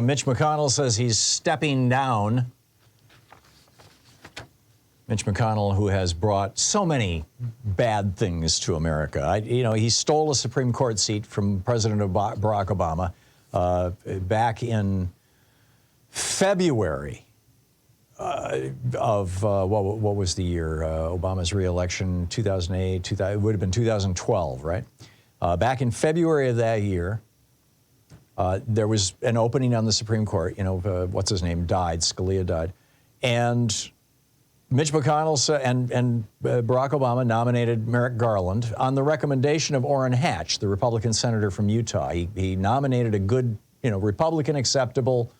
Mitch McConnell says he's stepping down. Mitch McConnell, who has brought so many bad things to America. He stole a Supreme Court seat from President Barack Obama back in February of what was the year? Obama's re-election, 2008, it would have been 2012, right? Back in February of that year, there was an opening on the Supreme Court. What's his name died, Scalia died, and Mitch McConnell and Barack Obama nominated Merrick Garland on the recommendation of Orrin Hatch, the Republican senator from Utah. He nominated a good, Republican acceptable,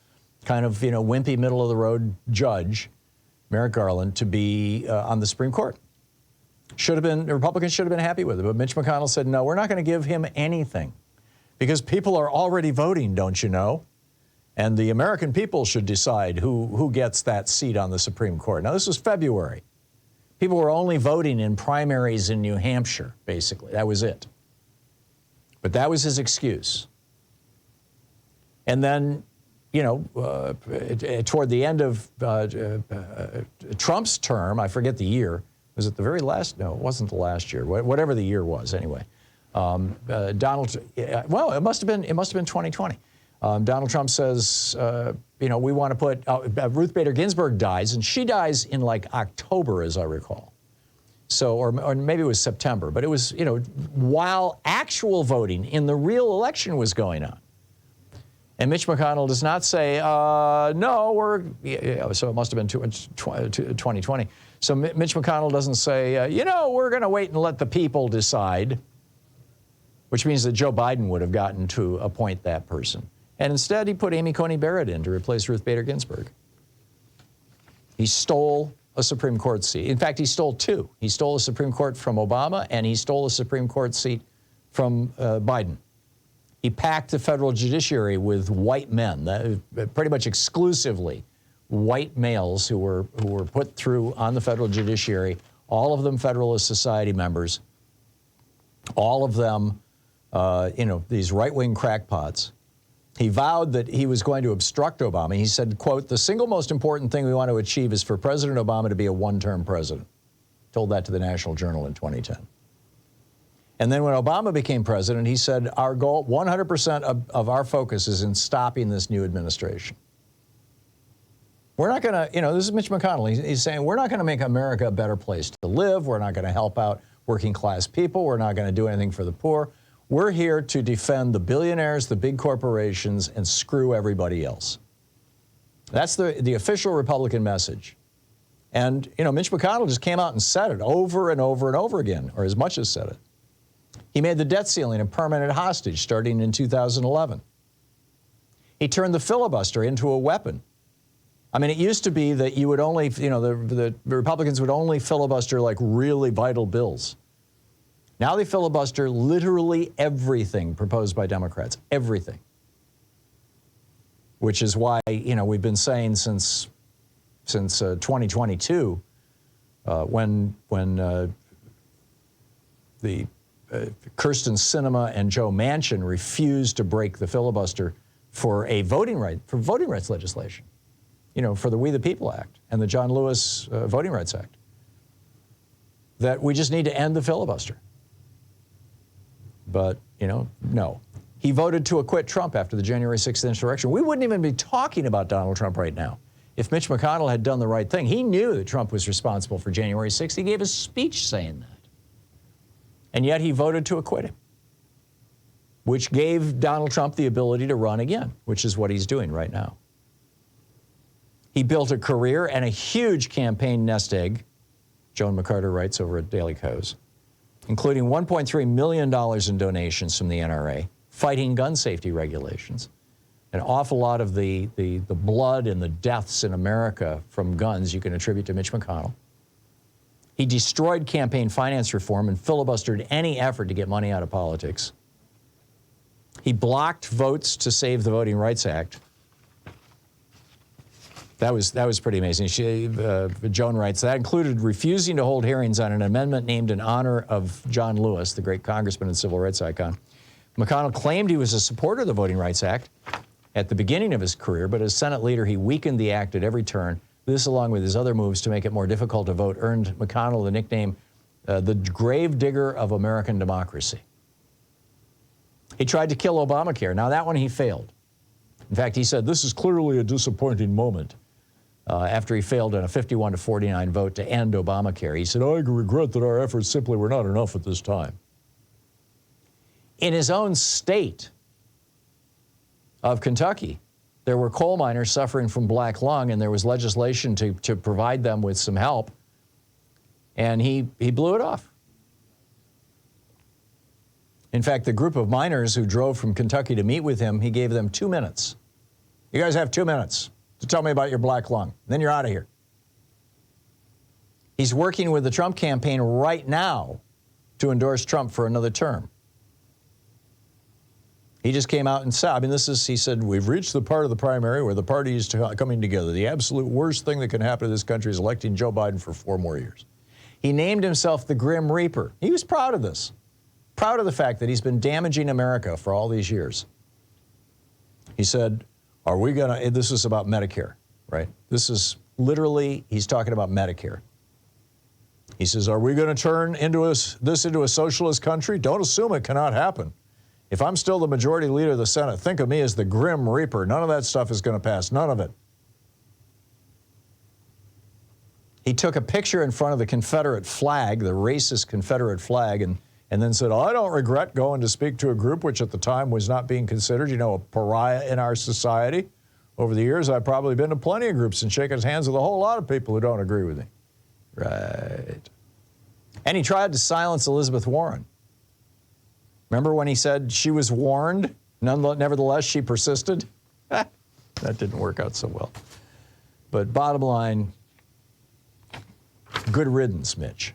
kind of, wimpy middle of the road judge, Merrick Garland, to be on the Supreme Court. The Republicans should have been happy with it, but Mitch McConnell said, no, we're not going to give him anything because people are already voting, don't you know? And the American people should decide who gets that seat on the Supreme Court. Now, this was February. People were only voting in primaries in New Hampshire, basically. That was it. But that was his excuse. And then, toward the end of Trump's term, I forget the year. Was it the very last? No, it wasn't the last year. Whatever the year was, anyway. It must have been 2020. Donald Trump says, we want to put, Ruth Bader Ginsburg dies, and she dies in like October, as I recall. So, or maybe it was September, but it was, while actual voting in the real election was going on. And Mitch McConnell does not say, no, so it must have been 2020. So Mitch McConnell doesn't say, we're going to wait and let the people decide, which means that Joe Biden would have gotten to appoint that person. And instead, he put Amy Coney Barrett in to replace Ruth Bader Ginsburg. He stole a Supreme Court seat. In fact, he stole two. He stole a Supreme Court from Obama, and he stole a Supreme Court seat from Biden. He packed the federal judiciary with white men, pretty much exclusively white males who were put through on the federal judiciary, all of them Federalist Society members, all of them, these right-wing crackpots. He vowed that he was going to obstruct Obama. He said, quote, the single most important thing we want to achieve is for President Obama to be a one-term president. Told that to the National Journal in 2010. And then when Obama became president, he said, our goal, 100% of our focus is in stopping this new administration. We're not going to, this is Mitch McConnell. He's saying, we're not going to make America a better place to live. We're not going to help out working class people. We're not going to do anything for the poor. We're here to defend the billionaires, the big corporations, and screw everybody else. That's the official Republican message. And, Mitch McConnell just came out and said it over and over and over again, or as much as said it. He made the debt ceiling a permanent hostage starting in 2011. He turned the filibuster into a weapon. I mean, it used to be that you would only, the Republicans would only filibuster like really vital bills. Now they filibuster literally everything proposed by Democrats, everything. Which is why, we've been saying since 2022, when the Kyrsten Sinema and Joe Manchin refused to break the filibuster for voting rights legislation, for the We the People Act and the John Lewis Voting Rights Act, that we just need to end the filibuster. But, no. He voted to acquit Trump after the January 6th insurrection. We wouldn't even be talking about Donald Trump right now if Mitch McConnell had done the right thing. He knew that Trump was responsible for January 6th. He gave a speech saying that. And yet he voted to acquit him, which gave Donald Trump the ability to run again, which is what he's doing right now. He built a career and a huge campaign nest egg, Joan McCarter writes over at Daily Kos, including $1.3 million in donations from the NRA, fighting gun safety regulations. An awful lot of the blood and the deaths in America from guns you can attribute to Mitch McConnell. He destroyed campaign finance reform and filibustered any effort to get money out of politics. He blocked votes to save the Voting Rights Act. That was pretty amazing. Joan writes, that included refusing to hold hearings on an amendment named in honor of John Lewis, the great congressman and civil rights icon. McConnell claimed he was a supporter of the Voting Rights Act, at the beginning of his career, but as Senate leader, he weakened the act at every turn. This, along with his other moves to make it more difficult to vote, earned McConnell the nickname the gravedigger of American democracy. He tried to kill Obamacare. Now, that one he failed. In fact, he said, this is clearly a disappointing moment after he failed in a 51-49 vote to end Obamacare. He said, I regret that our efforts simply were not enough at this time. In his own state of Kentucky, there were coal miners suffering from black lung, and there was legislation to provide them with some help, and he blew it off. In fact, the group of miners who drove from Kentucky to meet with him, he gave them 2 minutes. You guys have 2 minutes to tell me about your black lung. Then you're out of here. He's working with the Trump campaign right now to endorse Trump for another term. He just came out and said, I mean, he said, we've reached the part of the primary where the party is coming together. The absolute worst thing that can happen to this country is electing Joe Biden for 4 more years. He named himself the Grim Reaper. He was proud of this. Proud of the fact that he's been damaging America for all these years. He said, this is about Medicare, right? This is literally, he's talking about Medicare. He says, are we going to turn this into a socialist country? Don't assume it cannot happen. If I'm still the majority leader of the Senate, think of me as the Grim Reaper. None of that stuff is going to pass, none of it. He took a picture in front of the Confederate flag, the racist Confederate flag, and then said, I don't regret going to speak to a group which at the time was not being considered, a pariah in our society. Over the years, I've probably been to plenty of groups and shaken hands with a whole lot of people who don't agree with me. Right. And he tried to silence Elizabeth Warren. Remember when he said she was warned? Nevertheless, she persisted? That didn't work out so well. But bottom line, good riddance, Mitch.